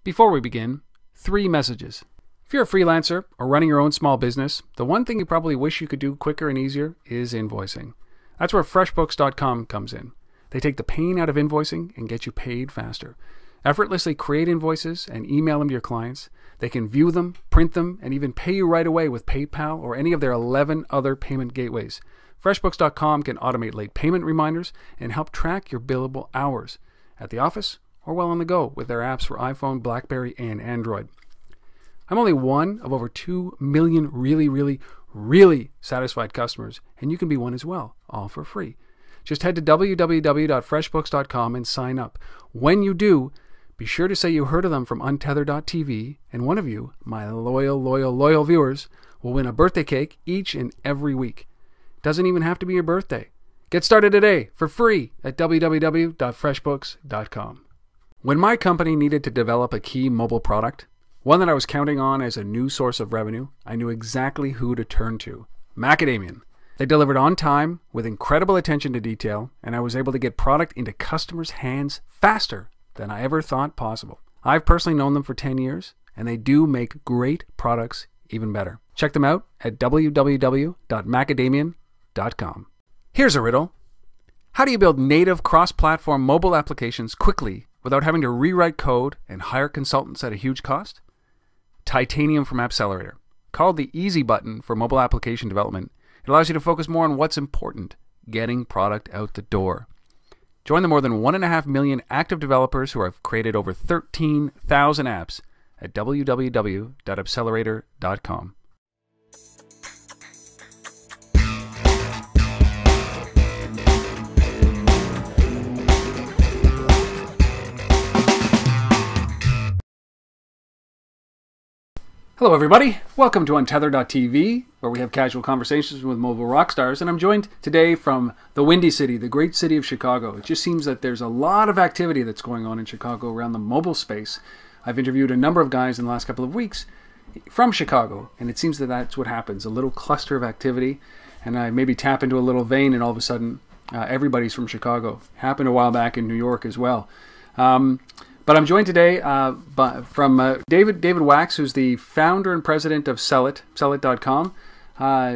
Before we begin, 3 messages. If you're a freelancer or running your own small business, the one thing you probably wish you could do quicker and easier is invoicing. That's where FreshBooks.com comes in. They take the pain out of invoicing and get you paid faster. Effortlessly create invoices and email them to your clients. They can view them, print them, and even pay you right away with PayPal or any of their 11 other payment gateways. FreshBooks.com can automate late payment reminders and help track your billable hours at the office or while on the go with their apps for iPhone, BlackBerry, and Android. I'm only one of over 2 million really satisfied customers, and you can be one as well, all for free. Just head to www.freshbooks.com and sign up. When you do, be sure to say you heard of them from untether.tv, and one of you, my loyal viewers, will win a birthday cake each and every week. Doesn't even have to be your birthday. Get started today for free at www.freshbooks.com. When my company needed to develop a key mobile product, one that I was counting on as a new source of revenue, I knew exactly who to turn to. Macadamian. They delivered on time with incredible attention to detail, and I was able to get product into customers' hands faster than I ever thought possible. I've personally known them for 10 years, and they do make great products even better. Check them out at www.macadamian.com. Here's a riddle. How do you build native cross-platform mobile applications quickly without having to rewrite code and hire consultants at a huge cost? Titanium from Accelerator. Called the easy button for mobile application development, it allows you to focus more on what's important, getting product out the door. Join the more than 1.5 million active developers who have created over 13,000 apps at www.accelerator.com. Hello everybody, welcome to untether.tv, where we have casual conversations with mobile rock stars, and I'm joined today from the Windy City, the great city of Chicago. It just seems that there's a lot of activity that's going on in Chicago around the mobile space. I've interviewed a number of guys in the last couple of weeks from Chicago, and it seems that that's what happens, a little cluster of activity, and I maybe tap into a little vein and all of a sudden everybody's from Chicago. Happened a while back in New York as well. But I'm joined today from David Wax, who's the founder and president of Cellit, Cellit.com.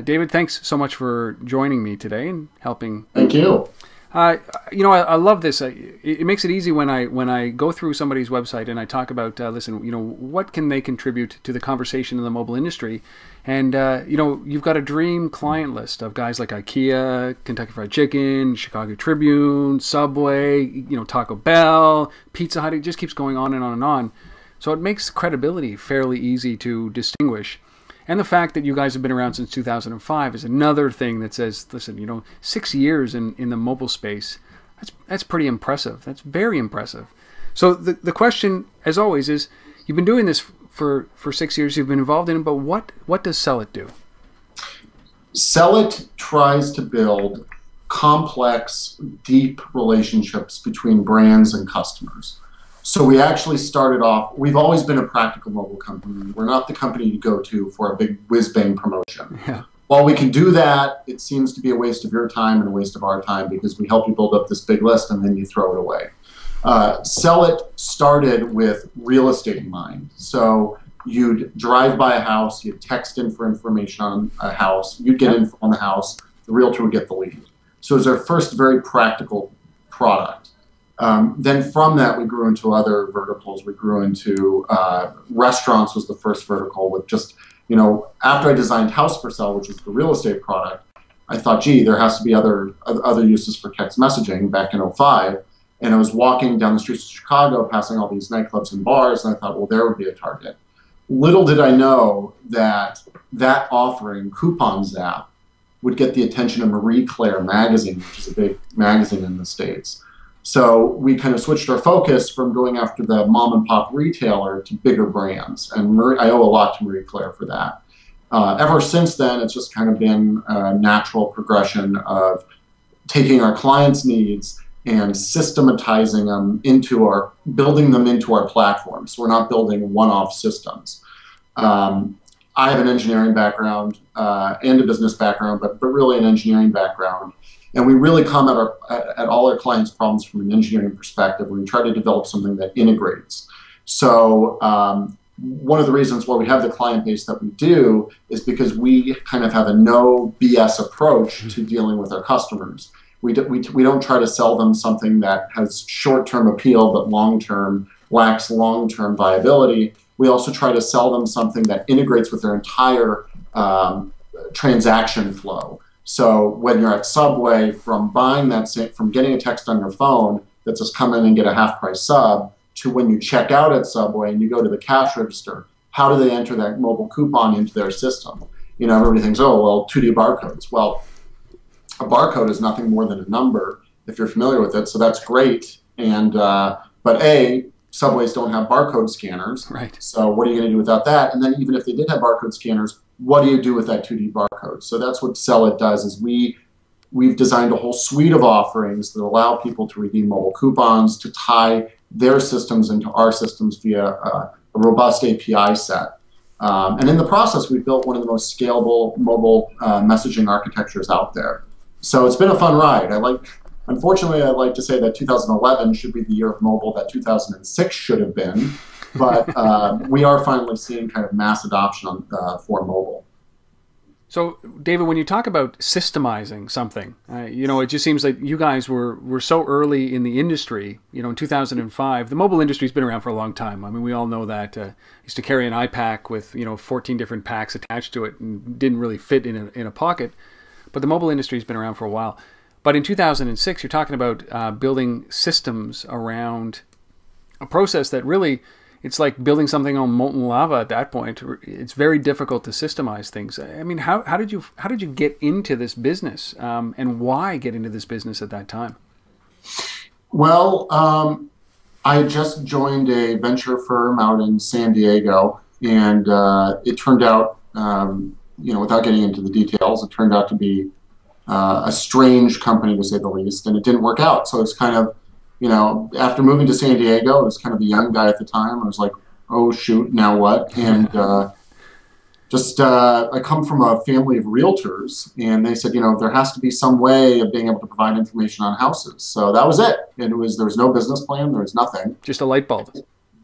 David, thanks so much for joining me today and helping. Thank you. I love this. It makes it easy when I go through somebody's website and I talk about, what can they contribute to the conversation in the mobile industry? And, you've got a dream client list of guys like IKEA, Kentucky Fried Chicken, Chicago Tribune, Subway, Taco Bell, Pizza Hut. It just keeps going on and on and on. So it makes credibility fairly easy to distinguish. And the fact that you guys have been around since 2005 is another thing that says, listen, 6 years in the mobile space, that's pretty impressive. That's very impressive. So the question, as always, is you've been doing this for 6 years, you've been involved in it, but what does Cellit do? Cellit tries to build complex, deep relationships between brands and customers. So we actually started off, we've always been a practical mobile company. We're not the company you go to for a big whiz-bang promotion. Yeah. While we can do that, it seems to be a waste of your time and a waste of our time because we help you build up this big list and then you throw it away. Cellit started with real estate in mind. So you'd drive by a house, you'd text in for information on a house, you'd get info on the house, the realtor would get the lead. So it was our first very practical product. Then from that, we grew into other verticals. We grew into restaurants was the first vertical with just, after I designed House for Sale, which was the real estate product, I thought, gee, there has to be other uses for text messaging back in '05. And I was walking down the streets of Chicago, passing all these nightclubs and bars, and I thought, well, there would be a target. Little did I know that offering, Coupon Zap, would get the attention of Marie Claire magazine, which is a big magazine in the States. So we kind of switched our focus from going after the mom and pop retailer to bigger brands. And I owe a lot to Marie Claire for that. Ever since then, it's just kind of been a natural progression of taking our clients' needs and systematizing them building them into our platform. So we're not building one-off systems. I have an engineering background and a business background, but really an engineering background. And we really come at all our clients' problems from an engineering perspective. We try to develop something that integrates. So one of the reasons why we have the client base that we do is because we kind of have a no BS approach to dealing with our customers. We don't try to sell them something that has short-term appeal but long-term lacks long-term viability. We also try to sell them something that integrates with their entire transaction flow. So when you're at Subway, from buying from getting a text on your phone that says come in and get a half price sub, to when you check out at Subway and you go to the cash register, how do they enter that mobile coupon into their system? You know, everybody thinks, oh, well, 2D barcodes. Well, a barcode is nothing more than a number if you're familiar with it, so that's great. And but Subways don't have barcode scanners, right? So what are you going to do without that? And then even if they did have barcode scanners, what do you do with that 2D barcode? So that's what Cellit does. Is we've designed a whole suite of offerings that allow people to redeem mobile coupons, to tie their systems into our systems via a robust API set. And in the process, we've built one of the most scalable mobile messaging architectures out there. So it's been a fun ride. Unfortunately, I'd like to say that 2011 should be the year of mobile that 2006 should have been, but we are finally seeing kind of mass adoption for mobile. So, David, when you talk about systemizing something, you know, it just seems like you guys were so early in the industry. You know, in 2005, the mobile industry's been around for a long time. I mean, we all know that. I used to carry an iPack with, 14 different packs attached to it and didn't really fit in a pocket. But the mobile industry's been around for a while. But in 2006, you're talking about building systems around a process that really, it's like building something on molten lava at that point. It's very difficult to systemize things. I mean, how did you get into this business, and why get into this business at that time? Well, I just joined a venture firm out in San Diego, and it turned out, without getting into the details, it turned out to be a strange company, to say the least, and it didn't work out. So it's kind of, after moving to San Diego, I was kind of a young guy at the time. I was like, oh, shoot, now what? And I come from a family of realtors, and they said, there has to be some way of being able to provide information on houses. So that was it. And there was no business plan. There was nothing. Just a light bulb.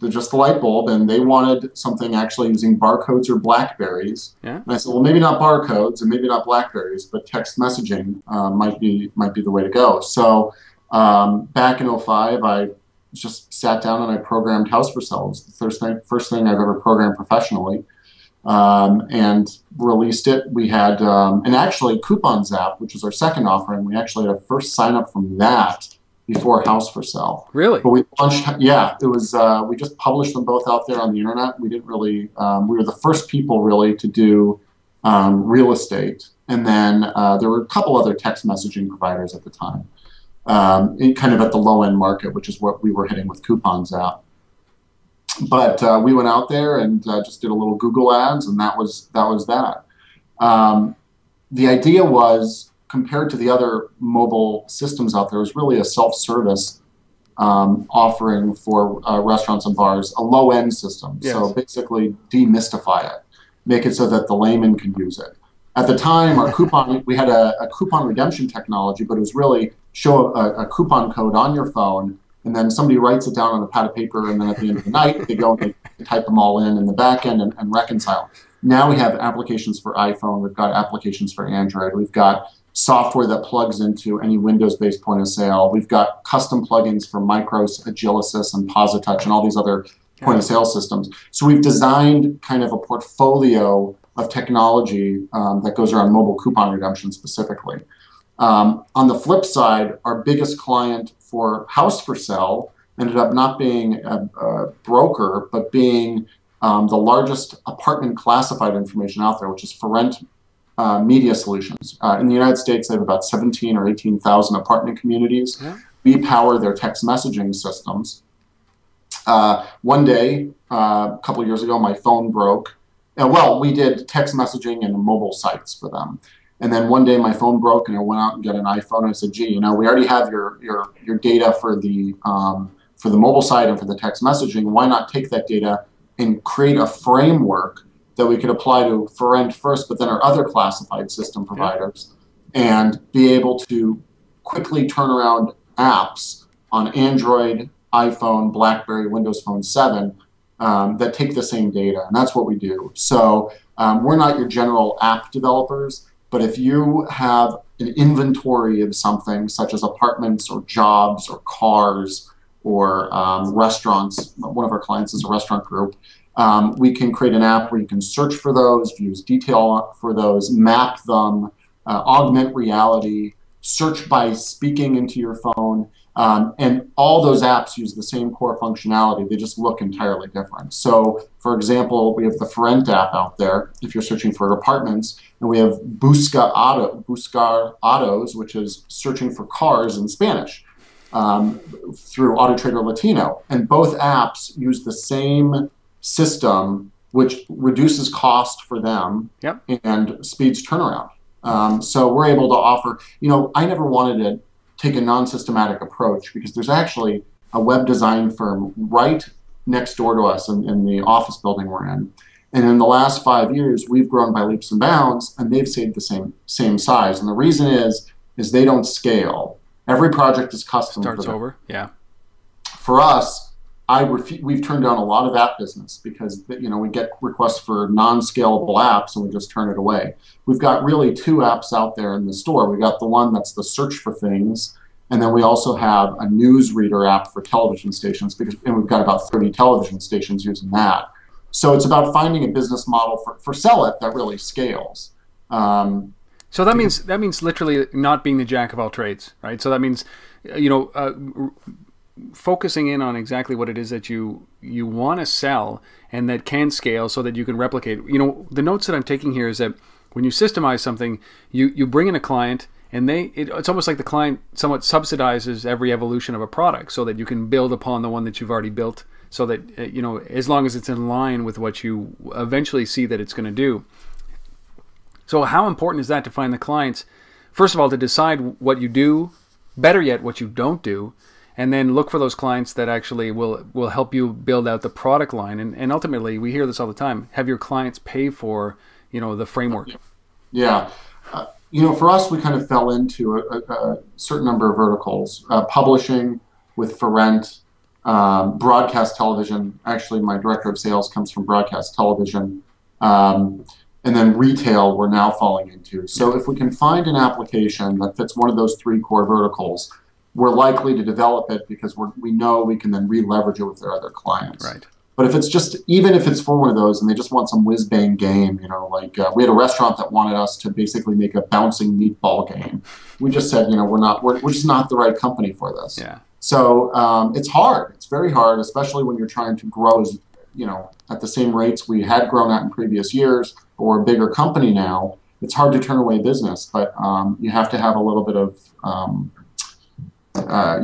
Just the light bulb, and they wanted something actually using barcodes or BlackBerries. Yeah. And I said, well, maybe not barcodes and maybe not BlackBerries, but text messaging might be the way to go. So back in 2005, I just sat down and I programmed House for Sale. It was the first thing I've ever programmed professionally, and released it. We had and actually Coupons app, which was our second offering. We actually had a first sign up from that before House for Sale. Really? But we launched, it was, we just published them both out there on the internet. We didn't really, we were the first people really to do real estate. And then there were a couple other text messaging providers at the time, kind of at the low end market, which is what we were hitting with Coupons app. But we went out there and just did a little Google ads, and that was that. The idea was, compared to the other mobile systems out there, was really a self-service offering for restaurants and bars, a low-end system. Yes. So basically demystify it, make it so that the layman can use it. At the time, our coupon, we had a coupon redemption technology, but it was really show a coupon code on your phone, and then somebody writes it down on a pad of paper, and then at the end of the night, they go and they type them all in the back end and reconcile. Now we have applications for iPhone, we've got applications for Android, we've got software that plugs into any Windows-based point of sale. We've got custom plugins for Micros, Agilicis, and PosiTouch, and all these other point of sale systems. So we've designed kind of a portfolio of technology that goes around mobile coupon redemption specifically. On the flip side, our biggest client for House for Sale ended up not being a broker, but being the largest apartment classified information out there, which is For Rent Media Solutions. In the United States, they have about 17 or 18,000 apartment communities. Yeah. We power their text messaging systems. One day, a couple of years ago, my phone broke. We did text messaging and mobile sites for them. And then one day my phone broke, and I went out and got an iPhone. And I said, gee, we already have your data for the mobile site and for the text messaging. Why not take that data and create a framework that we could apply to For Rent first, but then our other classified system providers, and be able to quickly turn around apps on Android, iPhone, BlackBerry, Windows Phone 7 that take the same data, and that's what we do. So we're not your general app developers, but if you have an inventory of something, such as apartments or jobs or cars or restaurants, one of our clients is a restaurant group, we can create an app where you can search for those, views detail for those, map them, augment reality, search by speaking into your phone, and all those apps use the same core functionality. They just look entirely different. So, for example, we have the For Rent app out there if you're searching for apartments, and we have Buscar Autos, which is searching for cars in Spanish through Auto Trader Latino. And both apps use the same system, which reduces cost for them and speeds turnaround. So we're able to offer, I never wanted to take a non-systematic approach because there's actually a web design firm right next door to us in the office building we're in. And in the last 5 years, we've grown by leaps and bounds, and they've stayed the same size. And the reason is they don't scale. Every project is custom. Starts over, yeah. For us, we've turned down a lot of app business because we get requests for non-scalable apps and we just turn it away. We've got really 2 apps out there in the store. We got the one that's the search for things, and then we also have a news reader app for television stations, and we've got about 30 television stations using that. So it's about finding a business model for Cellit that really scales. So that means literally not being the jack of all trades, right? So that means focusing in on exactly what it is that you want to sell and that can scale so that you can replicate. The notes that I'm taking here is that when you systemize something, you bring in a client, and it's almost like the client somewhat subsidizes every evolution of a product so that you can build upon the one that you've already built, so that as long as it's in line with what you eventually see that it's going to do. So how important is that to find the clients, first of all, to decide what you do, better yet what you don't do, and then look for those clients that actually will help you build out the product line. And ultimately, we hear this all the time, have your clients pay for the framework. Yeah. For us, we kind of fell into a certain number of verticals. Publishing with For Rent, broadcast television. Actually, my director of sales comes from broadcast television. And then retail we're now falling into. So if we can find an application that fits one of those 3 core verticals, we're likely to develop it because we know we can then re-leverage it with their other clients. Right. But even if it's for one of those and they just want some whiz-bang game, we had a restaurant that wanted us to basically make a bouncing meatball game. We just said, we're just not the right company for this. Yeah. So it's hard. It's very hard, especially when you're trying to grow at the same rates we had grown at in previous years, or a bigger company now. It's hard to turn away business, but you have to have a little bit of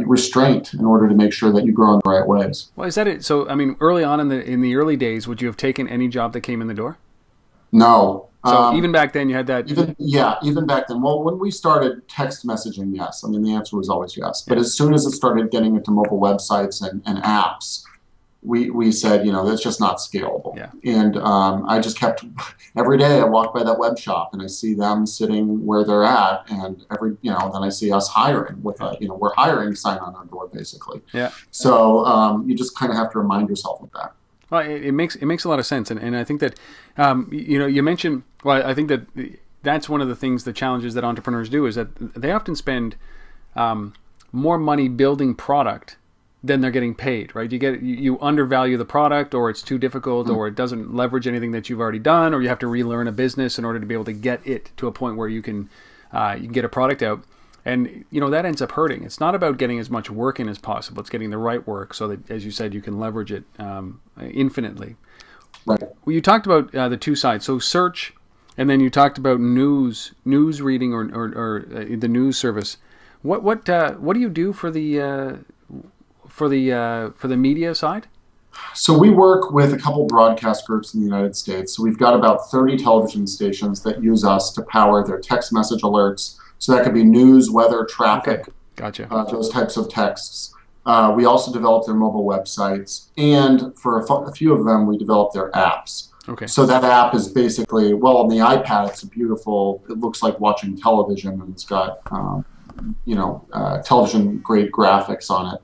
restraint in order to make sure that you grow in the right ways. Well, is that it? So, early on in the early days, would you have taken any job that came in the door? No. So even back then, you had that. Even back then. Well, when we started text messaging, yes. The answer was always yes. But as soon as it started getting into mobile websites and apps, we said, that's just not scalable. Yeah. And I just kept, every day I walk by that web shop and I see them sitting where they're at, and then I see us hiring with we're hiring sign on our door basically. Yeah. So you just kind of have to remind yourself of that. Well, it makes a lot of sense, and I think that you mentioned. Well, I think that that's one of the things, the challenges that entrepreneurs do, is that they often spend more money building product than they're getting paid, right? You undervalue the product, or it's too difficult, or it doesn't leverage anything that you've already done, or you have to relearn a business in order to be able to get it to a point where you can get a product out. And that ends up hurting. It's not about getting as much work in as possible. It's getting the right work so that, as you said, you can leverage it infinitely. Right. Well, you talked about the 2 sides. So search, and then you talked about news reading or the news service. What do you do for the media side? So we work with a couple broadcast groups in the United States. So we've got about 30 television stations that use us to power their text message alerts. So that could be news, weather, traffic, okay. Gotcha. Those types of texts. We also develop their mobile websites, and for a few of them, we develop their apps. Okay. So that app is basically, on the iPad, it's it looks like watching television, and it's got, television grade graphics on it.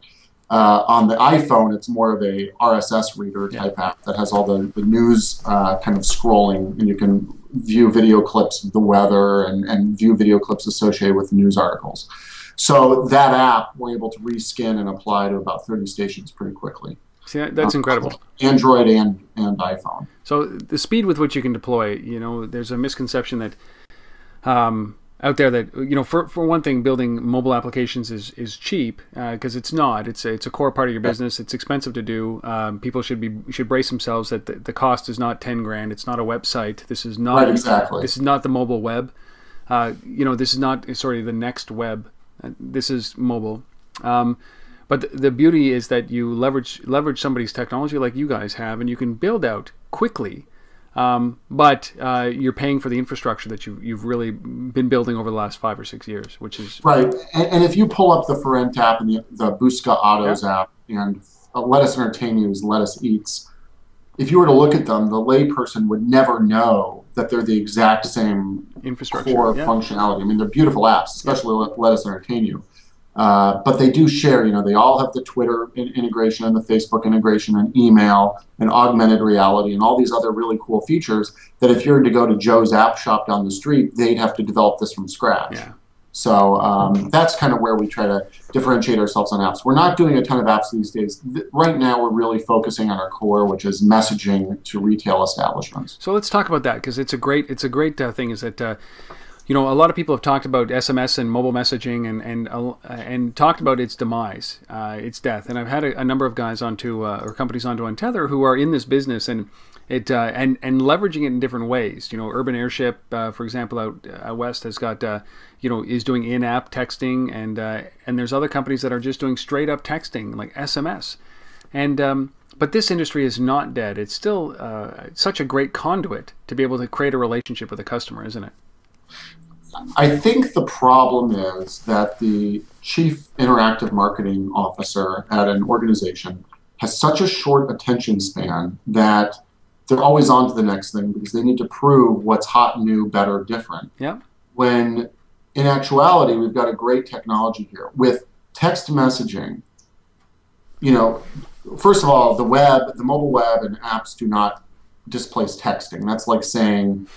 On the iPhone, it's more of a RSS reader type app that has all the news kind of scrolling, and you can view video clips of the weather and view video clips associated with news articles. So that app, we're able to reskin and apply to about 30 stations pretty quickly. See, that's incredible. Android and iPhone. So the speed with which you can deploy, there's a misconception that out there that, for one thing, building mobile applications is cheap, because it's not. It's a core part of your business. It's expensive to do. People should brace themselves that the cost is not 10 grand. It's not a website. This is not exactly. This is not the mobile web. This is not the next web. This is mobile. But the beauty is that you leverage somebody's technology like you guys have, and you can build out quickly. But you're paying for the infrastructure that you've really been building over the last 5 or 6 years, which is right. And if you pull up the Ferent app and the Busca Autos app and Lettuce Entertain You's Lettuce Eats, if you were to look at them, the layperson would never know that they're the exact same infrastructure core functionality. I mean, they're beautiful apps, especially Lettuce Entertain You. But they do share, they all have the Twitter integration and the Facebook integration and email and augmented reality and all these other really cool features that if you were to go to Joe's app shop down the street, they'd have to develop this from scratch. Yeah. So that's kind of where we try to differentiate ourselves on apps. We're not doing a ton of apps these days. Right now, we're really focusing on our core, which is messaging to retail establishments. So let's talk about that, because it's a great thing. Is that a lot of people have talked about SMS and mobile messaging and talked about its demise, its death. And I've had a number of guys onto or companies onto Untether who are in this business and leveraging it in different ways. Urban Airship, for example, out west has got is doing in-app texting, and there's other companies that are just doing straight-up texting like SMS. And but this industry is not dead. It's still such a great conduit to be able to create a relationship with a customer, isn't it? I think the problem is that the chief interactive marketing officer at an organization has such a short attention span that they're always on to the next thing because they need to prove what's hot, new, better, different. Yeah. When in actuality, we've got a great technology here. With text messaging, first of all, the mobile web and apps do not displace texting. That's like saying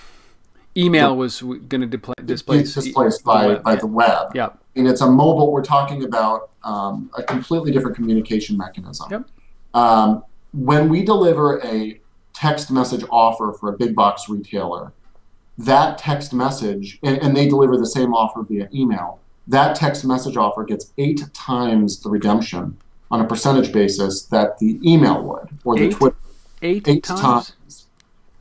email was going to displace by the web. Yeah. And it's we're talking about a completely different communication mechanism. Yep. When we deliver a text message offer for a big box retailer, that text message, and they deliver the same offer via email, that text message offer gets 8 times the redemption on a percentage basis that the email would, or the Twitter. 8 times.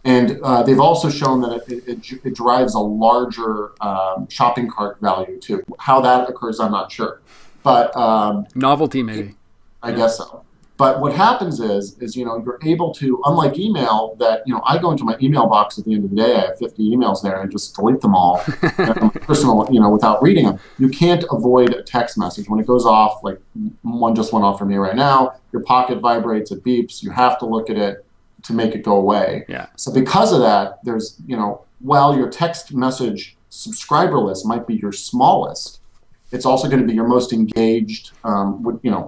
And they've also shown that it drives a larger shopping cart value too. How that occurs, I'm not sure, but novelty maybe. I guess so. But what happens is you're able to, unlike email, that I go into my email box at the end of the day, I have 50 emails there, and I just delete them all, personal, without reading them. You can't avoid a text message when it goes off. Like one just went off for me right now. Your pocket vibrates, it beeps. You have to look at it to make it go away. Yeah. So because of that, there's, while your text message subscriber list might be your smallest, it's also going to be your most engaged,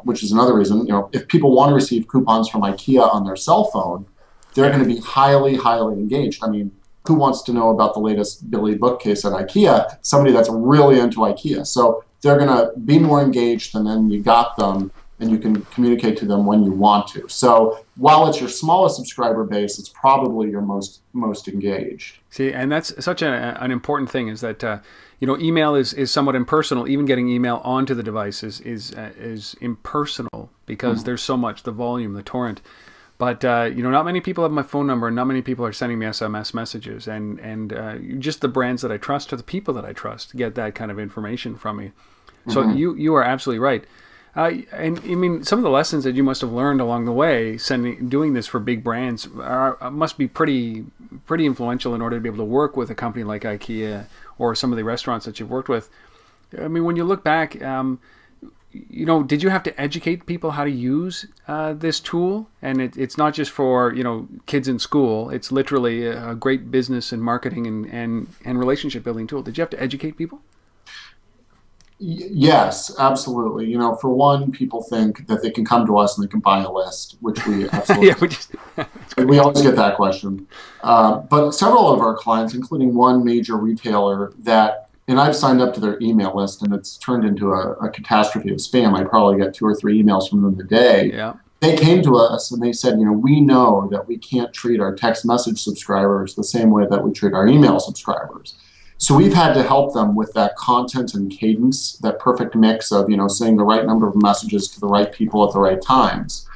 which is another reason, if people want to receive coupons from IKEA on their cell phone, they're going to be highly, highly engaged. I mean, who wants to know about the latest Billy bookcase at IKEA? Somebody that's really into IKEA. So they're going to be more engaged, and then you got them, and you can communicate to them when you want to. So while it's your smallest subscriber base, it's probably your most engaged. See, and that's such an important thing, is that email is somewhat impersonal. Even getting email onto the device is impersonal because there's so much, the volume, the torrent. But not many people have my phone number, and not many people are sending me SMS messages. And just the brands that I trust or the people that I trust get that kind of information from me. So you are absolutely right. And I mean, some of the lessons that you must have learned along the way, doing this for big brands, must be pretty influential in order to be able to work with a company like IKEA or some of the restaurants that you've worked with. I mean, when you look back, did you have to educate people how to use this tool? And it's not just for kids in school. It's literally a great business and marketing and relationship building tool. Did you have to educate people? Yes, absolutely. You know, for one, people think that they can come to us and they can buy a list, which we absolutely. Yeah, we just that's We great. always get that question. But several of our clients, including one major retailer that, and I've signed up to their email list and it's turned into a catastrophe of spam. I probably get 2 or 3 emails from them a day. Yeah, They came to us and they said, you know, we know that we can't treat our text message subscribers the same way that we treat our email subscribers. So we've had to help them with that content and cadence, that perfect mix of, you know, saying the right number of messages to the right people at the right times.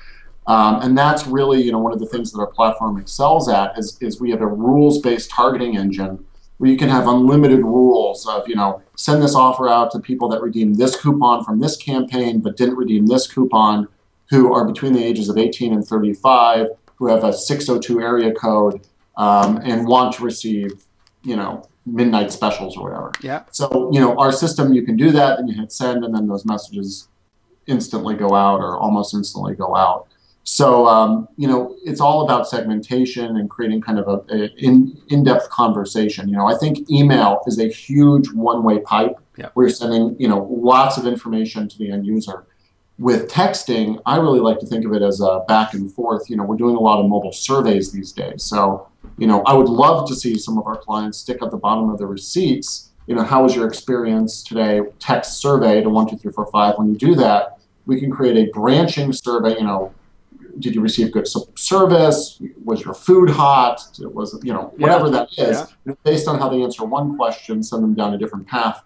And that's really, you know, one of the things that our platform excels at is we have a rules-based targeting engine where you can have unlimited rules of, you know, send this offer out to people that redeem this coupon from this campaign but didn't redeem this coupon, who are between the ages of 18 and 35, who have a 602 area code, and want to receive, you know, midnight specials or whatever. yeah. So, you know, our system, you can do that, and you hit send, and then those messages instantly go out or almost instantly go out. So, you know, it's all about segmentation and creating kind of a in-depth conversation. You know, I think email is a huge one-way pipe Yeah. where you're sending, you know, lots of information to the end user. With texting, I really like to think of it as a back and forth. You know, we're doing a lot of mobile surveys these days. So, you know, I would love to see some of our clients stick at the bottom of the receipts, you know, how was your experience today? Text survey to 1, 2, 3, 4, 5. When you do that, we can create a branching survey. You know, did you receive good service? Was your food hot? Was, you know, whatever that is, based on how they answer one question, send them down a different path.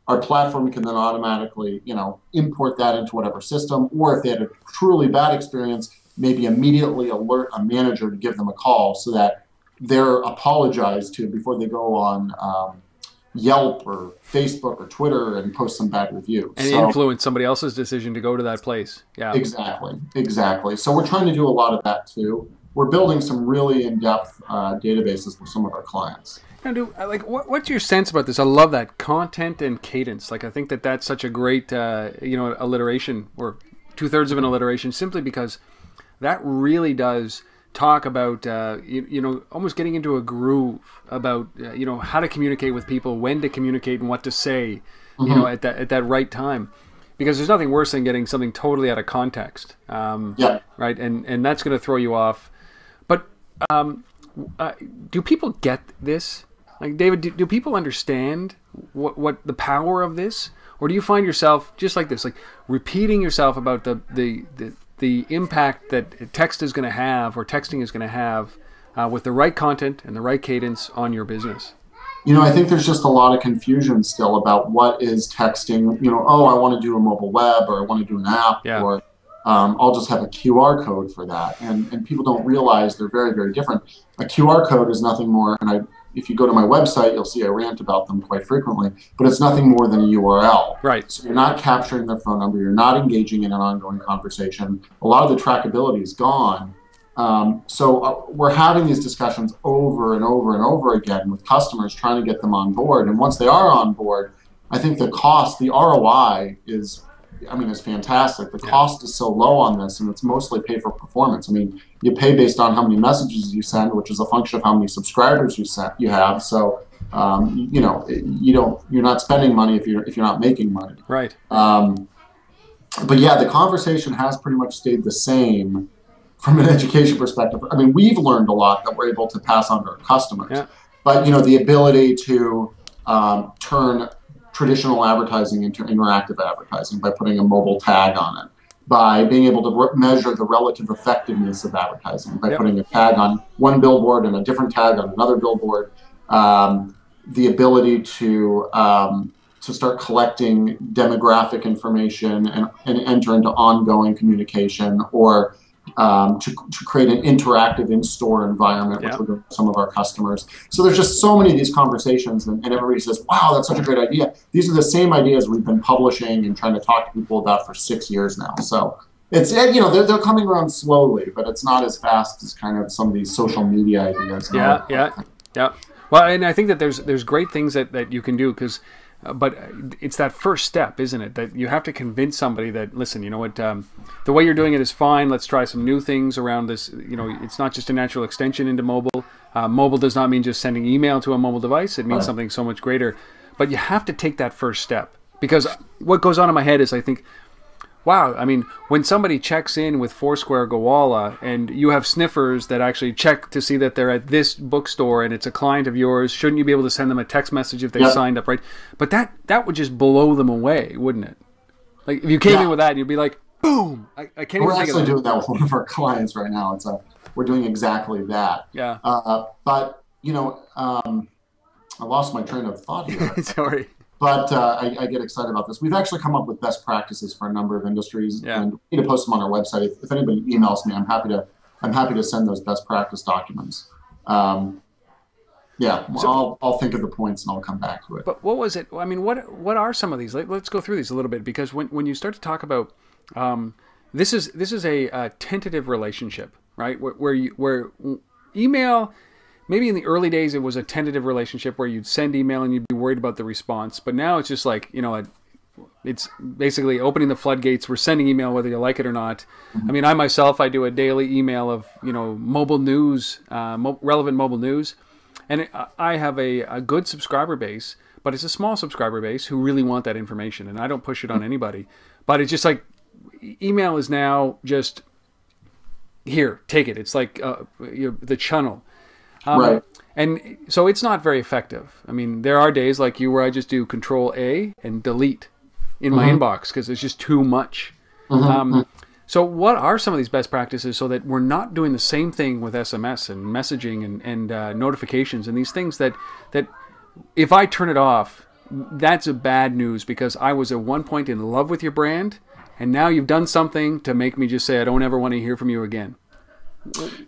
Our platform can then automatically, you know, import that into whatever system, or if they had a truly bad experience, maybe immediately alert a manager to give them a call so that they're apologized to before they go on Yelp or Facebook or Twitter and post some bad reviews. And influence somebody else's decision to go to that place. Yeah. Exactly. So we're trying to do a lot of that too. We're building some really in-depth databases with some of our clients. Now, what's your sense about this? I love that content and cadence. Like, I think that that's such a great, you know, alliteration, or 2/3 of an alliteration, simply because that really does talk about, you know, almost getting into a groove about, you know, how to communicate with people, when to communicate, and what to say, you know, at that right time. Because there's nothing worse than getting something totally out of context, right? And that's going to throw you off. But do people get this? Like, David, do people understand what the power of this? Or do you find yourself just like this, like repeating yourself about the impact that text is going to have, or texting is going to have, with the right content and the right cadence on your business? You know, I think there's just a lot of confusion still about what is texting. You know, oh, I want to do a mobile web, or I want to do an app, or I'll just have a QR code for that. And people don't realize they're very, very different. A QR code is nothing more, and if you go to my website, you'll see I rant about them quite frequently, but it's nothing more than a URL. Right. So you're not capturing their phone number. You're not engaging in an ongoing conversation. A lot of the trackability is gone. So we're having these discussions over and over and over again with customers, trying to get them on board. And once they are on board, I think the cost, the ROI is fantastic. The cost is so low on this, and it's mostly pay for performance. I mean, you pay based on how many messages you send, which is a function of how many subscribers you have. So, you know, you're not spending money if you're not making money. Right. But yeah, the conversation has pretty much stayed the same from an education perspective. I mean, we've learned a lot that we're able to pass on to our customers. Yeah. But, you know, the ability to turn traditional advertising into interactive advertising by putting a mobile tag on it, by being able to measure the relative effectiveness of advertising by putting a tag on one billboard and a different tag on another billboard, the ability to start collecting demographic information and enter into ongoing communication, or to create an interactive in-store environment, which we're doing with some of our customers. So there's just so many of these conversations, and everybody says, wow, that's such a great idea. These are the same ideas we've been publishing and trying to talk to people about for 6 years now. So it's, you know, they're coming around slowly, but it's not as fast as kind of some of these social media ideas. Yeah. Well, and I think that there's great things that you can do, because but it's that first step, isn't it? That you have to convince somebody that, listen, you know what, the way you're doing it is fine. Let's try some new things around this. You know, it's not just a natural extension into mobile. Mobile does not mean just sending email to a mobile device. It means something so much greater. But you have to take that first step. Because what goes on in my head is I think, wow, I mean, when somebody checks in with Foursquare Gowalla and you have sniffers that actually check to see that they're at this bookstore and it's a client of yours, shouldn't you be able to send them a text message if they signed up, right? But that would just blow them away, wouldn't it? Like if you came in with that and you'd be like, boom, I can't even think of We're actually doing that with one of our clients right now. We're doing exactly that. Yeah. But, I lost my train of thought here. Sorry. But I get excited about this. We've actually come up with best practices for a number of industries, and we need to post them on our website. If anybody emails me, I'm happy to send those best practice documents. I'll think of the points and I'll come back to it. But what was it? I mean, what are some of these? Let's go through these a little bit, because when you start to talk about this is a tentative relationship, right? Where email. Maybe in the early days, it was a tentative relationship where you'd send email and you'd be worried about the response. But now it's just like, it's basically opening the floodgates. We're sending email whether you like it or not. Mm-hmm. I mean, I do a daily email of, mobile news, relevant mobile news. And I have a good subscriber base, but it's a small subscriber base who really want that information. And I don't push it on anybody. But it's just like email is now just, here, take it. It's like the channel. Right. And so it's not very effective. I mean, there are days like you where I just do Control A and delete in my inbox because it's just too much. So what are some of these best practices so that we're not doing the same thing with SMS and messaging and notifications and these things that if I turn it off, that's a bad news because I was at one point in love with your brand and now you've done something to make me just say, I don't ever want to hear from you again.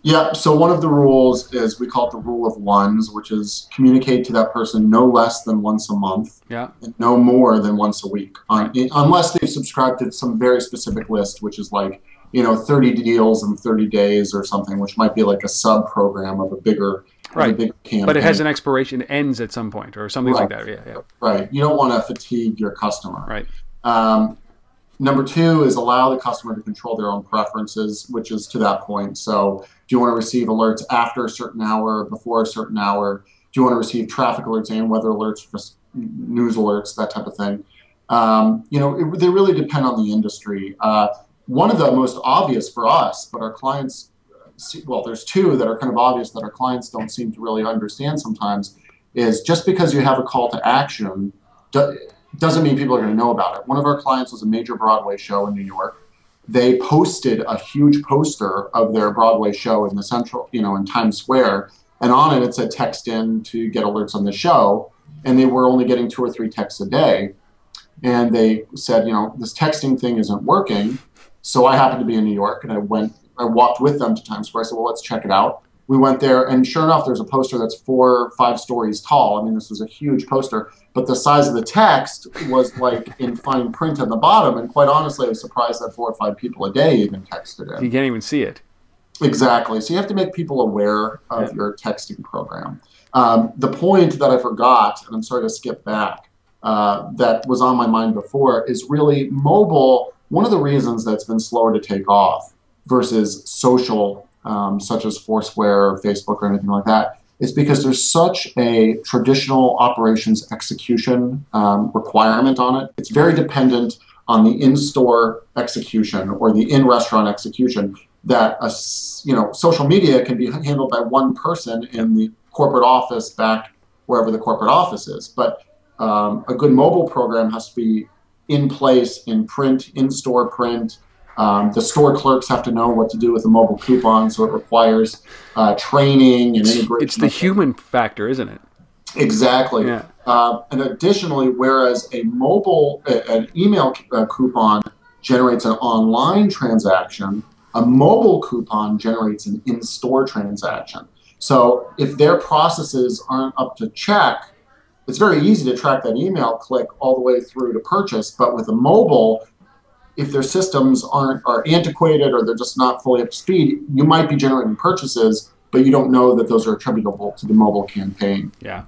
Yeah, so one of the rules is we call it the rule of ones, which is communicate to that person no less than once a month and no more than once a week, unless they've subscribed to some very specific list, which is like, 30 deals in 30 days or something, which might be like a sub-program of a bigger campaign. But it has an expiration, it ends at some point or something like that. Yeah. Right. You don't want to fatigue your customer. Right. Number two is allow the customer to control their own preferences, which is to that point. So do you want to receive alerts after a certain hour, before a certain hour? Do you want to receive traffic alerts and weather alerts, just news alerts, that type of thing? They really depend on the industry. One of the most obvious for us, but our clients, there's two that are kind of obvious that our clients don't seem to really understand sometimes, is just because you have a call to action, doesn't mean people are going to know about it. One of our clients was a major Broadway show in New York. They posted a huge poster of their Broadway show in the central, in Times Square. And on it said, text in to get alerts on the show. And they were only getting 2 or 3 texts a day. And they said, this texting thing isn't working. So I happened to be in New York and I walked with them to Times Square. I said, well, let's check it out. We went there, and sure enough, there's a poster that's 4 or 5 stories tall. I mean, this was a huge poster, but the size of the text was like in fine print at the bottom. And quite honestly, I was surprised that 4 or 5 people a day even texted in. You can't even see it. Exactly. So you have to make people aware of your texting program. The point that I forgot, and I'm sorry to skip back, that was on my mind before is really mobile. One of the reasons that's been slower to take off versus social, such as Foursquare or Facebook or anything like that, is because there's such a traditional operations execution requirement on it. It's very dependent on the in-store execution or the in-restaurant execution that social media can be handled by one person in the corporate office back wherever the corporate office is. But a good mobile program has to be in place in print, in-store print. The store clerks have to know what to do with a mobile coupon, so it requires training and integration. It's the human factor, isn't it? Exactly. Yeah. And additionally, whereas an email coupon generates an online transaction, a mobile coupon generates an in-store transaction. So if their processes aren't up to check, it's very easy to track that email click all the way through to purchase. But with a mobile, if their systems are antiquated or they're just not fully up to speed, you might be generating purchases, but you don't know that those are attributable to the mobile campaign. Yeah.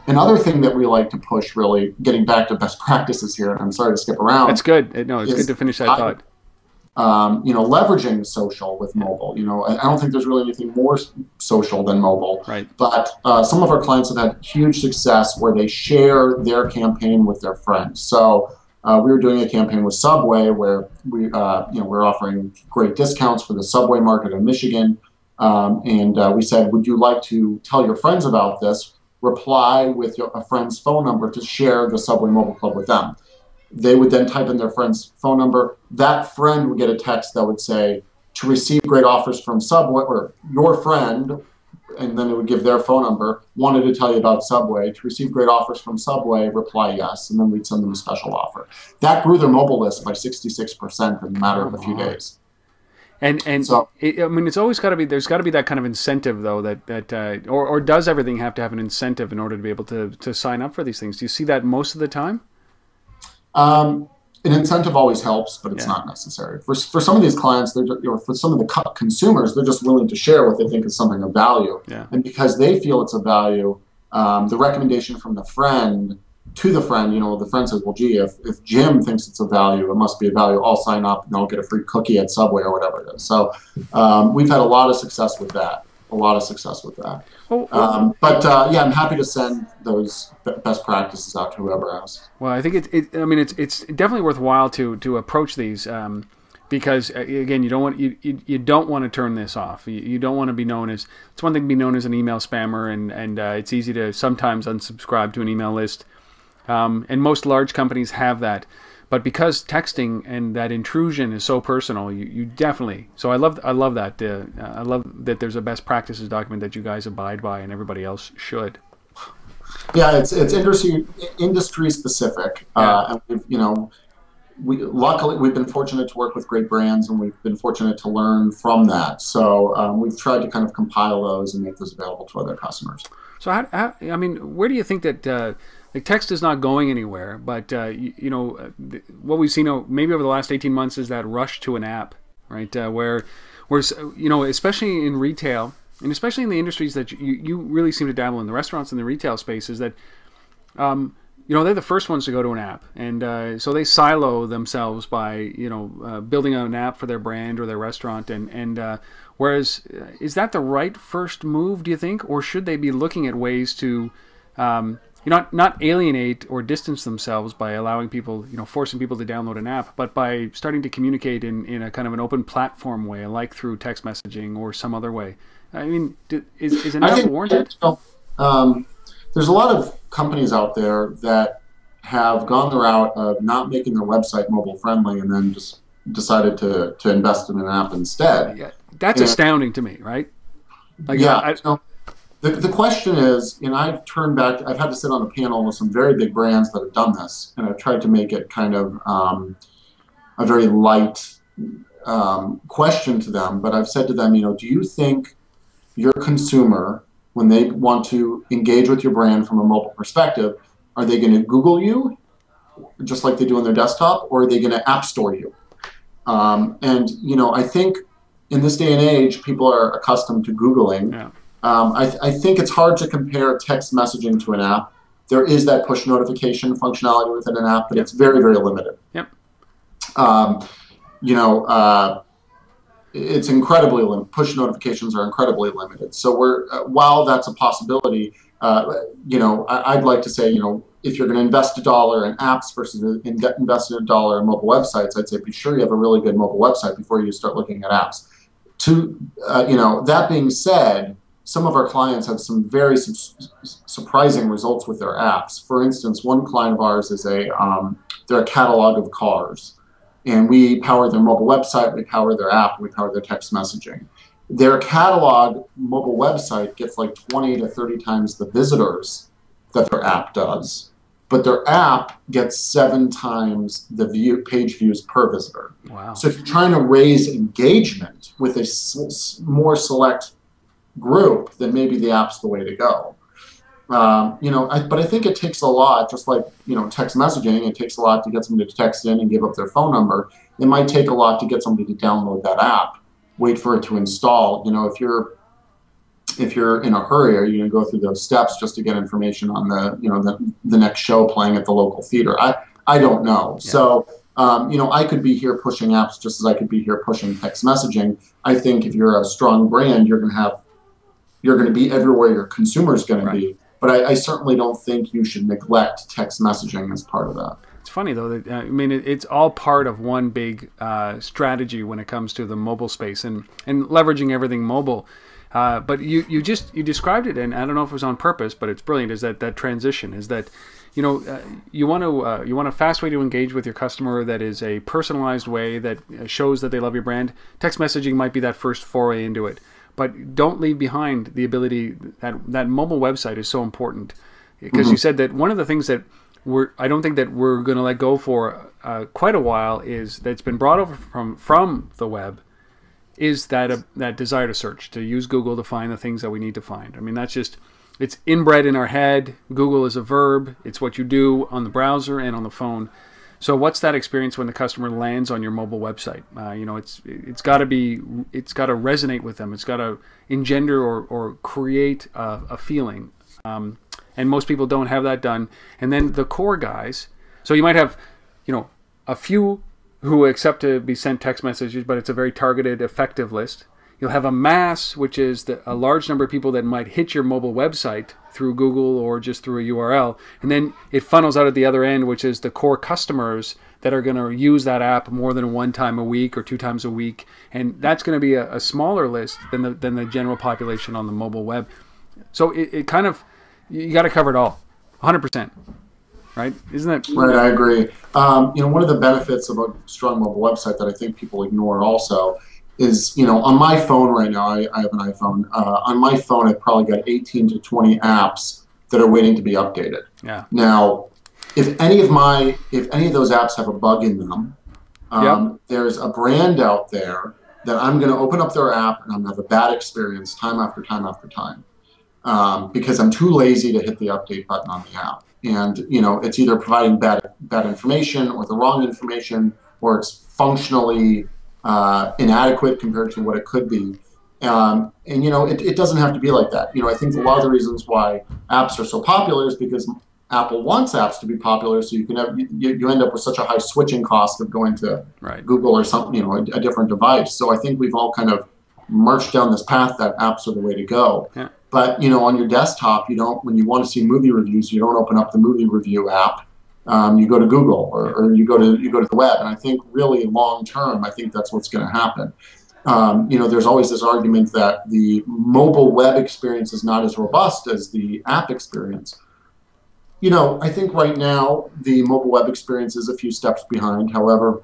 Another thing that we like to push, really, getting back to best practices here, and I'm sorry to skip around. That's good. No, it's good to finish that thought. leveraging social with mobile. I don't think there's really anything more social than mobile. Right. But some of our clients have had huge success where they share their campaign with their friends. So we were doing a campaign with Subway where we're offering great discounts for the Subway market in Michigan. And we said, would you like to tell your friends about this? Reply with a friend's phone number to share the Subway Mobile Club with them. They would then type in their friend's phone number. That friend would get a text that would say, to receive great offers from Subway, or your friend, and then it would give their phone number, wanted to tell you about Subway. To receive great offers from Subway, reply yes, and then we'd send them a special offer. That grew their mobile list by 66% in a matter of a few days. And so, it's always got to be, there's got to be that kind of incentive, though, or does everything have to have an incentive in order to be able to sign up for these things? Do you see that most of the time? An incentive always helps, but it's not necessary. For some of these clients, for some of the consumers, they're just willing to share what they think is something of value. Yeah. And because they feel it's of value, the recommendation from the friend to the friend, the friend says, well, gee, if Jim thinks it's of value, it must be of value. I'll sign up and I'll get a free cookie at Subway or whatever it is. So we've had a lot of success with that. I'm happy to send those best practices out to whoever asks. Well, I think it's definitely worthwhile to approach these because again, you don't want to turn this off. You don't want to be known as, it's one thing to be known as an email spammer, and it's easy to sometimes unsubscribe to an email list. And most large companies have that. But because texting and that intrusion is so personal, you definitely. So I love that. I love that there's a best practices document that you guys abide by, and everybody else should. Yeah, it's industry specific, and luckily we've been fortunate to work with great brands, and we've been fortunate to learn from that. So we've tried to kind of compile those and make those available to other customers. So where do you think that? Text is not going anywhere, but what we've seen maybe over the last 18 months is that rush to an app, right? Where especially in retail, and especially in the industries that you really seem to dabble in, the restaurants and the retail spaces, that they're the first ones to go to an app, and so they silo themselves by building an app for their brand or their restaurant, and whereas is that the right first move, do you think, or should they be looking at ways to not alienate or distance themselves by allowing people, forcing people to download an app, but by starting to communicate in a kind of an open platform way, like through text messaging or some other way? I mean, is an app warranted? There's a lot of companies out there that have gone the route of not making their website mobile friendly and then just decided to invest in an app instead. Yeah, that's astounding to me, right? The question is, I've turned back, I've had to sit on a panel with some very big brands that have done this, and I've tried to make it kind of a very light question to them, but I've said to them, do you think your consumer, when they want to engage with your brand from a mobile perspective, are they going to Google you, just like they do on their desktop, or are they going to App Store you? I think in this day and age, people are accustomed to Googling. Yeah. I think it's hard to compare text messaging to an app. There is that push notification functionality within an app, but it's very, very limited. Yep. It's incredibly limited. Push notifications are incredibly limited. So while that's a possibility, I'd like to say, if you're going to invest $1 in apps versus invest $1 in mobile websites, I'd say be sure you have a really good mobile website before you start looking at apps. That being said, some of our clients have some very surprising results with their apps. For instance, one client of ours is they're a catalog of cars, and we power their mobile website, we power their app, we power their text messaging. Their catalog mobile website gets like 20 to 30 times the visitors that their app does, but their app gets 7 times the page views per visitor. Wow. So if you're trying to raise engagement with a more select group, then maybe the app's the way to go. But I think it takes a lot, just like text messaging. It takes a lot to get somebody to text in and give up their phone number. It might take a lot to get somebody to download that app, wait for it to install. If you're in a hurry, are you going to go through those steps just to get information on the next show playing at the local theater? I don't know. Yeah. So I could be here pushing apps just as I could be here pushing text messaging. I think if you're a strong brand, you're going to be everywhere your consumer is going to be. But I certainly don't think you should neglect text messaging as part of that. It's funny though that it's all part of one big strategy when it comes to the mobile space and leveraging everything mobile. But you described it, and I don't know if it was on purpose, but it's brilliant. Is that transition? Is that you want a fast way to engage with your customer that is a personalized way that shows that they love your brand. Text messaging might be that first foray into it, but don't leave behind the ability that mobile website is so important, because you said that one of the things that I don't think that we're going to let go for quite a while is that's been brought over from the web is that desire to search, to use Google to find the things that we need to find. I mean, that's just, it's inbred in our head. Google is a verb. It's what you do on the browser and on the phone. So what's that experience when the customer lands on your mobile website? It's got to resonate with them. It's got to engender or create a feeling. And most people don't have that done. And then the core guys, so you might have, a few who accept to be sent text messages, but it's a very targeted, effective list. You'll have a mass, which is a large number of people that might hit your mobile website through Google or just through a URL. And then it funnels out at the other end, which is the core customers that are going to use that app more than one time a week or 2 times a week. And that's going to be a smaller list than the general population on the mobile web. So it kind of, you got to cover it all, 100%. Right? Isn't that right? I agree. One of the benefits of a strong mobile website that I think people ignore also is, on my phone right now, I have an iPhone. On my phone, I've probably got 18 to 20 apps that are waiting to be updated. Yeah. Now, if any of those apps have a bug in them, there's a brand out there that I'm going to open up their app and I'm going to have a bad experience time after time after time because I'm too lazy to hit the update button on the app. And, it's either providing bad information or the wrong information, or it's functionally inadequate compared to what it could be. It doesn't have to be like that. I think a lot of the reasons why apps are so popular is because Apple wants apps to be popular, so you end up with such a high switching cost of going to Google or something, a different device. So I think we've all kind of marched down this path that apps are the way to go. Yeah. But on your desktop, when you want to see movie reviews, you don't open up the movie review app. You go to Google or you go to the web. And I think really long term, I think that's what's going to happen. There's always this argument that the mobile web experience is not as robust as the app experience. I think right now the mobile web experience is a few steps behind. However,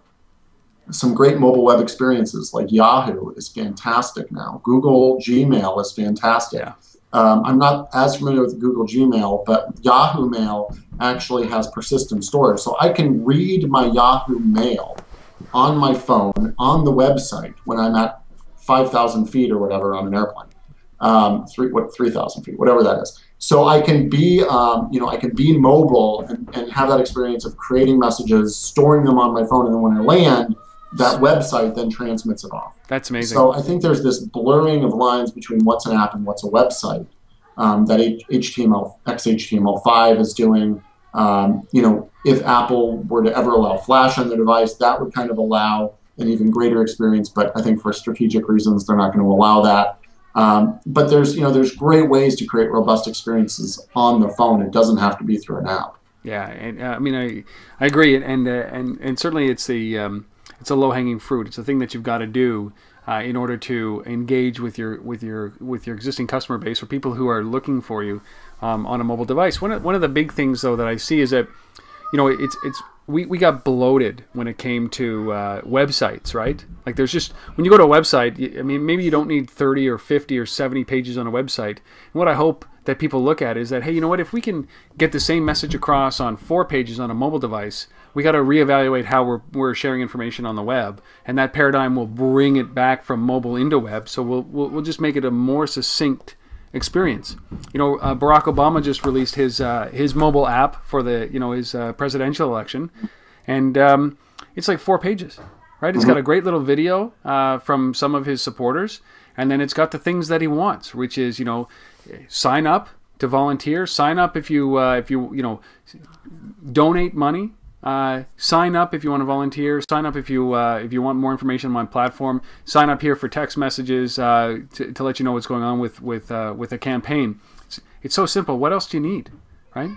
some great mobile web experiences like Yahoo is fantastic now. Google Gmail is fantastic. Yeah. I'm not as familiar with Google Gmail, but Yahoo Mail actually has persistent storage. So I can read my Yahoo Mail on my phone on the website when I'm at 5,000 feet or whatever on an airplane, 3,000 feet, whatever that is. So I can be, I can be mobile and have that experience of creating messages, storing them on my phone, and then when I land, that website then transmits it off. That's amazing. So I think there's this blurring of lines between what's an app and what's a website that XHTML5 is doing. If Apple were to ever allow Flash on the device, that would kind of allow an even greater experience. But I think for strategic reasons, they're not going to allow that. But there's great ways to create robust experiences on the phone. It doesn't have to be through an app. Yeah, and I agree, and certainly it's a low-hanging fruit. It's a thing that you've got to do in order to engage with your existing customer base or people who are looking for you on a mobile device. One of the big things though that I see is that we got bloated when it came to websites, right? Like there's just, when you go to a website, I mean, maybe you don't need 30 or 50 or 70 pages on a website. And what I hope that people look at is that, hey, you know what, if we can get the same message across on 4 pages on a mobile device, we got to reevaluate how we're sharing information on the web, and that paradigm will bring it back from mobile into web. So we'll just make it a more succinct experience. Barack Obama just released his mobile app for his presidential election, and it's like 4 pages, right? It's got a great little video from some of his supporters, and then it's got the things that he wants, which is sign up to volunteer, sign up if you donate money. Sign up if you want to volunteer. Sign up if you want more information on my platform. Sign up here for text messages to let you know what's going on with a campaign. It's so simple. What else do you need, right?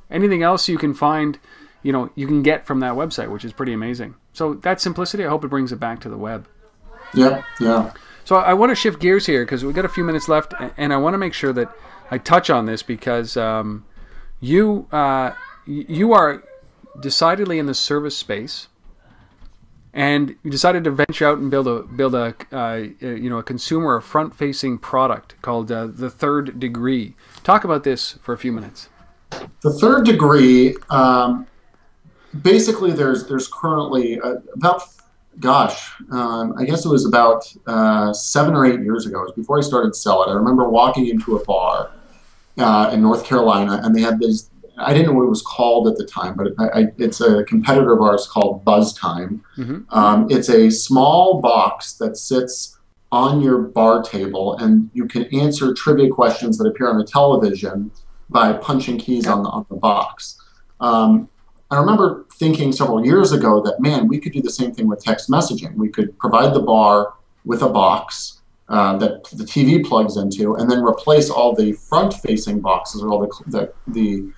Anything else you can find, you can get from that website, which is pretty amazing. So that simplicity, I hope it brings it back to the web. Yeah. So I want to shift gears here because we've got a few minutes left, and I want to make sure that I touch on this because you are decidedly in the service space, and you decided to venture out and build a consumer, a front-facing product called the Third Degree. Talk about this for a few minutes. The Third Degree, basically, there's currently about, I guess it was about 7 or 8 years ago. It was before I started Cellit. I remember walking into a bar in North Carolina, and they had this. I didn't know what it was called at the time, but it's a competitor of ours called Buzz Time. Mm-hmm. It's a small box that sits on your bar table, and you can answer trivia questions that appear on the television by punching keys on the box. I remember thinking several years ago that, man, we could do the same thing with text messaging. We could provide the bar with a box that the TV plugs into, and then replace all the front-facing boxes or all the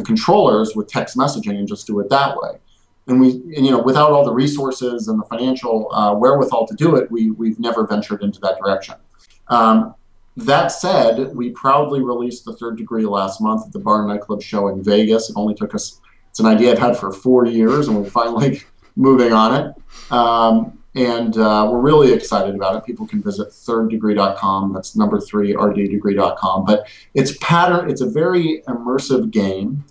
controllers with text messaging and just do it that way. And without all the resources and the financial wherewithal to do it, we've never ventured into that direction. That said, we proudly released the Third Degree last month at the Bar and Nightclub Show in Vegas. It only took us, it's an idea I've had for 4 years, and we're finally moving on it. We're really excited about it. People can visit thirddegree.com. That's number 3, rddegree.com. But it's a very immersive game.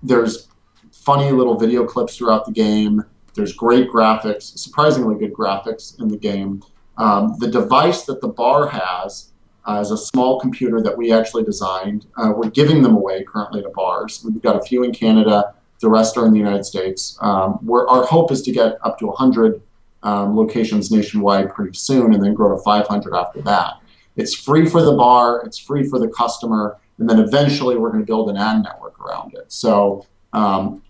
There's funny little video clips throughout the game. There's great graphics, surprisingly good graphics in the game. The device that the bar has is a small computer that we actually designed. We're giving them away currently to bars. We've got a few in Canada. The rest are in the United States. Our hope is to get up to 100 locations nationwide pretty soon, and then grow to 500 after that. It's free for the bar. It's free for the customer. And then eventually we're going to build an ad network around it. So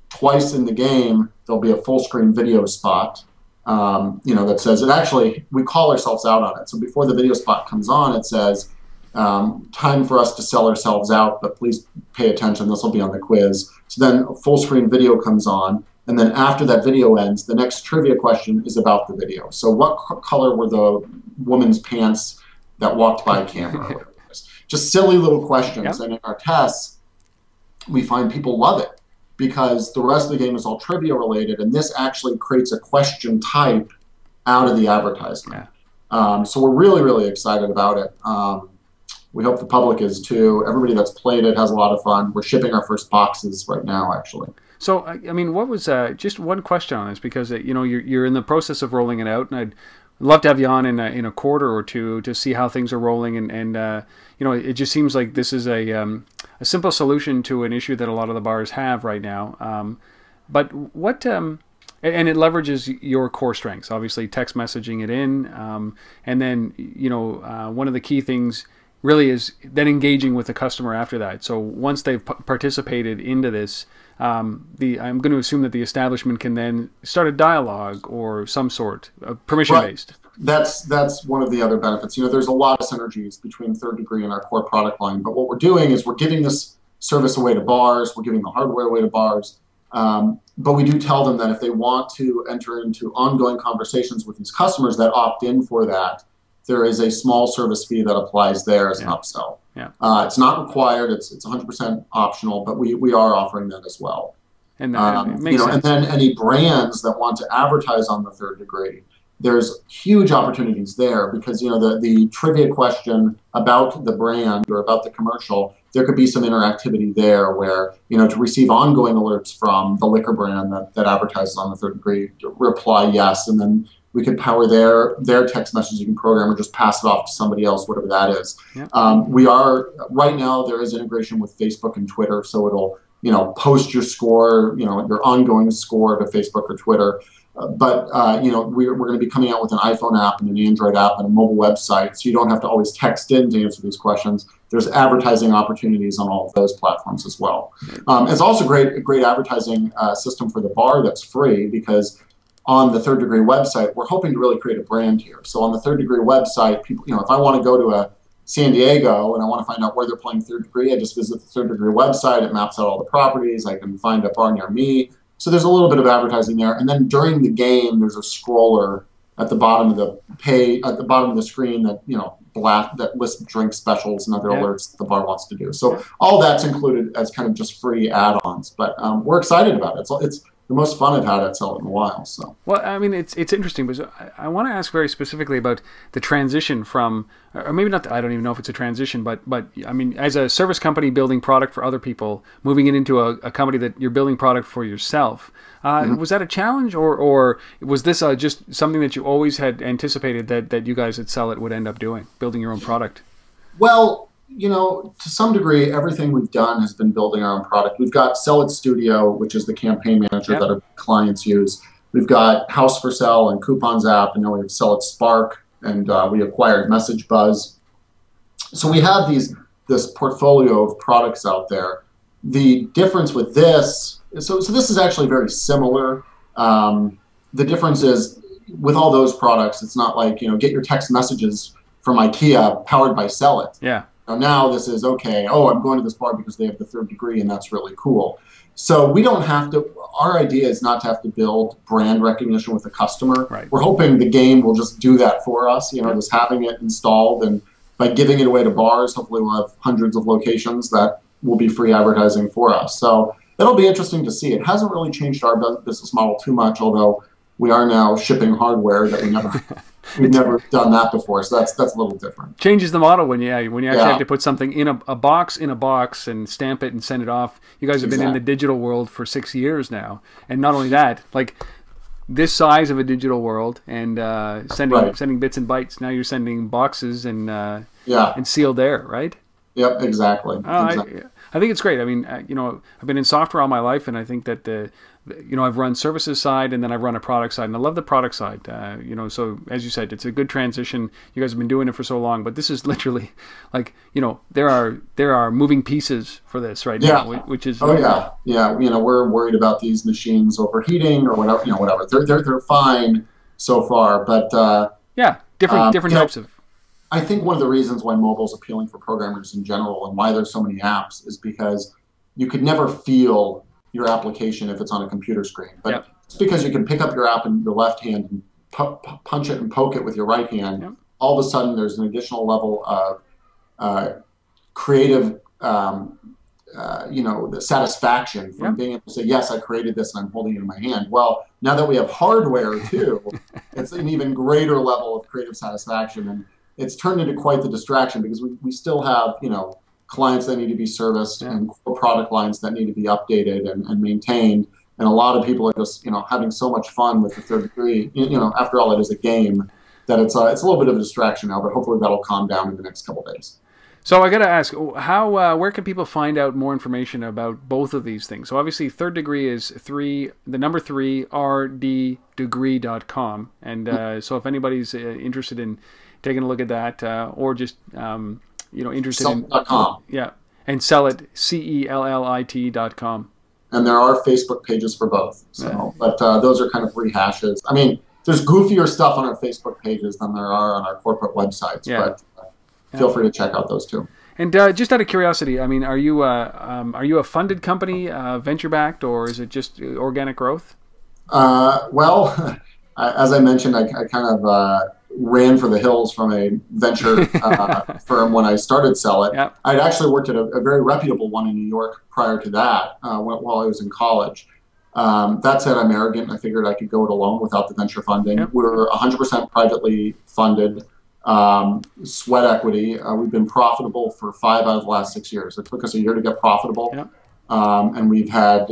twice in the game, there'll be a full screen video spot. That says it actually, we call ourselves out on it. So before the video spot comes on, it says, time for us to sell ourselves out, but please pay attention. This will be on the quiz. So then a full screen video comes on. And then after that video ends, the next trivia question is about the video. So what color were the woman's pants that walked by camera? Just silly little questions. Yep. And in our tests, we find people love it, because the rest of the game is all trivia related, and this actually creates a question type out of the advertisement. Yeah. So we're really, really excited about it. We hope the public is too. Everybody that's played it has a lot of fun. We're shipping our first boxes right now, actually. So, I mean, what was just one question on this, because you're in the process of rolling it out, and I'd love to have you on in a quarter or two to see how things are rolling, and it just seems like this is a simple solution to an issue that a lot of the bars have right now. But what and it leverages your core strengths, obviously text messaging it in, and then one of the key things really is then engaging with the customer after that. So once they've participated into this, I'm going to assume that the establishment can then start a dialogue or some sort of permission-based. Right. That's one of the other benefits. There's a lot of synergies between Third Degree and our core product line. But what we're doing is we're giving this service away to bars. We're giving the hardware away to bars. But we do tell them that if they want to enter into ongoing conversations with these customers that opt in for that, there is a small service fee that applies there as an upsell. Yeah. It's not required. It's 100% optional, but we are offering that as well. And makes sense. And then any brands that want to advertise on the Third Degree, there's huge opportunities there, because the trivia question about the brand or about the commercial, there could be some interactivity there where to receive ongoing alerts from the liquor brand that advertises on the Third Degree, reply yes, and then we could power their text messaging program or just pass it off to somebody else, whatever that is. Yep. We are right now, there is integration with Facebook and Twitter, so it'll post your score, your ongoing score to Facebook or Twitter. You know, we're going to be coming out with an iPhone app and an Android app and a mobile website, so you don't have to always text in to answer these questions. There's advertising opportunities on all of those platforms as well. It's also a great advertising system for the bar that's free, because on the Third Degree website, we're hoping to really create a brand here. So on the Third Degree website, people, you know, if I want to go to a San Diego and I want to find out where they're playing Third Degree, I just visit the Third Degree website. It maps out all the properties. I can find a bar near me. So there's a little bit of advertising there. And then during the game, there's a scroller at the bottom of the bottom of the screen that, you know, that lists drink specials and other alerts the bar wants to do. So all that's included as kind of just free add-ons. But we're excited about it. It's the most fun I've had at Cellit in a while. So, well, I mean, it's interesting, because I want to ask very specifically about the transition from, or maybe not. I don't even know if it's a transition, but I mean, as a service company building product for other people, moving it into a company that you're building product for yourself. Was that a challenge, or was this just something that you always had anticipated that you guys at Cellit would end up doing, building your own product? Well, you know, to some degree, everything we've done has been building our own product. We've got Cellit Studio, which is the campaign manager that our clients use. We've got House for Sell and Coupons app, and now we have Cellit Spark, and we acquired Message Buzz. So we have this portfolio of products out there. The difference with this, so this is actually very similar. The difference is, with all those products, it's not like, you know, get your text messages from IKEA powered by Cellit. Yeah. Now this is, okay, oh, I'm going to this bar because they have the Third Degree, and that's really cool. So we don't have to, our idea is not to have to build brand recognition with a customer. Right. We're hoping the game will just do that for us, you know, just having it installed, and by giving it away to bars, hopefully we'll have hundreds of locations that will be free advertising for us. So it'll be interesting to see. It hasn't really changed our business model too much, although we are now shipping hardware that we've never done that before, so that's a little different. Changes the model when you actually have to put something in a box and stamp it and send it off. You guys have been in the digital world for 6 years now, and not only that, like this size of a digital world, and sending bits and bytes. Now you're sending boxes and sealed air, right? Yep, exactly. I think it's great. I mean, you know, I've been in software all my life, and I think that you know, I've run services side, and then I've run a product side, and I love the product side. You know, so as you said, it's a good transition. You guys have been doing it for so long, but this is literally like, you know, there are moving pieces for this right now, which is You know, we're worried about these machines overheating or whatever. You know, whatever. They're fine so far, but different types of. I think one of the reasons why mobile is appealing for programmers in general, and why there's so many apps, is because you could never feel your application if it's on a computer screen. But it's because you can pick up your app in your left hand and punch it and poke it with your right hand. All of a sudden, there's an additional level of creative, you know, the satisfaction from being able to say, yes, I created this and I'm holding it in my hand. Well, now that we have hardware too, it's an even greater level of creative satisfaction. And it's turned into quite the distraction, because we still have, you know, clients that need to be serviced and core product lines that need to be updated and maintained. And a lot of people are just, you know, having so much fun with the Third Degree. You know, after all, it is a game, that it's a little bit of a distraction now, but hopefully that'll calm down in the next couple of days. So I got to ask, where can people find out more information about both of these things? So obviously Third Degree is the number 3, rddegree.com. And so if anybody's interested in taking a look at that, or just, you know, interested Cellit.com. And Cellit, CELLIT.com. And there are Facebook pages for both. So, but those are kind of rehashes. I mean, there's goofier stuff on our Facebook pages than there are on our corporate websites. But feel free to check out those too. And just out of curiosity, I mean, are you a funded company, venture backed, or is it just organic growth? Well, as I mentioned, I kind of ran for the hills from a venture firm when I started Cellit. Yep. I'd actually worked at a very reputable one in New York prior to that while I was in college. That said, I'm arrogant. I figured I could go it alone without the venture funding. Yep. We're 100% privately funded, sweat equity. We've been profitable for 5 out of the last 6 years. It took us a year to get profitable, Yep. And we've had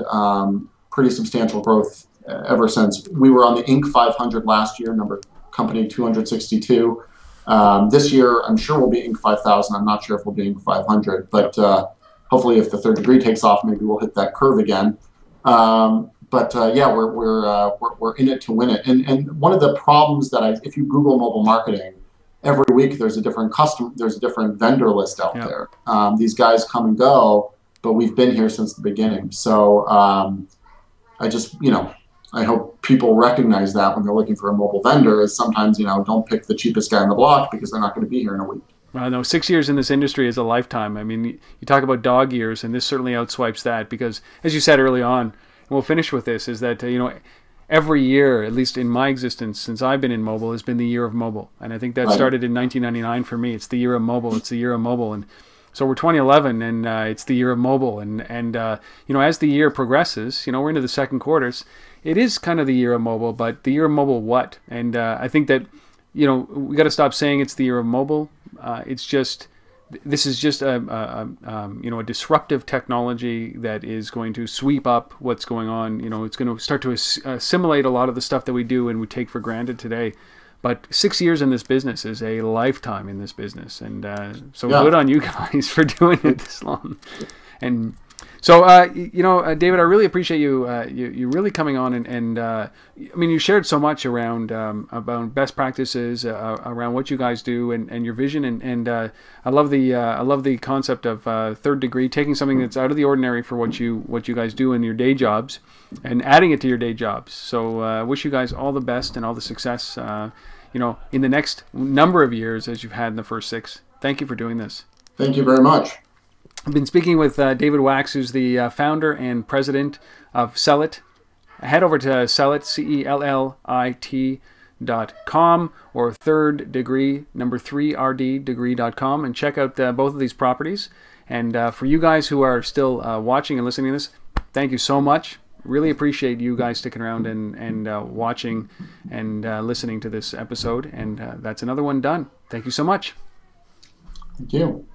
pretty substantial growth ever since. We were on the Inc. 500 last year, company 262. This year, I'm sure we'll be Inc. 5000. I'm not sure if we'll be Inc. 500, but hopefully if the Third Degree takes off, maybe we'll hit that curve again. yeah, we're in it to win it. And one of the problems if you Google mobile marketing, every week there's a different there's a different vendor list out Yeah. there. These guys come and go, but we've been here since the beginning. So I just, I hope people recognize that when they're looking for a mobile vendor, is sometimes, don't pick the cheapest guy on the block because they're not going to be here in a week. I know 6 years in this industry is a lifetime. I mean, you talk about dog years, and this certainly outswipes that because, as you said early on, and we'll finish with this, is that, every year, at least in my existence since I've been in mobile, has been the year of mobile. And I think that started in 1999 for me. It's the year of mobile. It's the year of mobile. And so we're 2011, and it's the year of mobile. And as the year progresses, we're into the second quarters. It is kind of the year of mobile, but the year of mobile what? And I think that, we got to stop saying it's the year of mobile. This is just a disruptive technology that is going to sweep up what's going on. It's going to start to assimilate a lot of the stuff that we do and we take for granted today. But 6 years in this business is a lifetime in this business, and good on you guys for doing it this long. And so, David, I really appreciate you really coming on and you shared so much around about best practices, around what you guys do and your vision, and I love the concept of third degree, taking something that's out of the ordinary for what you guys do in your day jobs and adding it to your day jobs. So I wish you guys all the best and all the success, in the next number of years as you've had in the first 6. Thank you for doing this. Thank you very much. I've been speaking with David Wax, who's the founder and president of Cellit. Head over to Cellit, CELLIT.com, or third degree, number 3RD degree.com, and check out both of these properties. And for you guys who are still watching and listening to this, thank you so much. Really appreciate you guys sticking around and watching and listening to this episode. And that's another one done. Thank you so much. Thank you.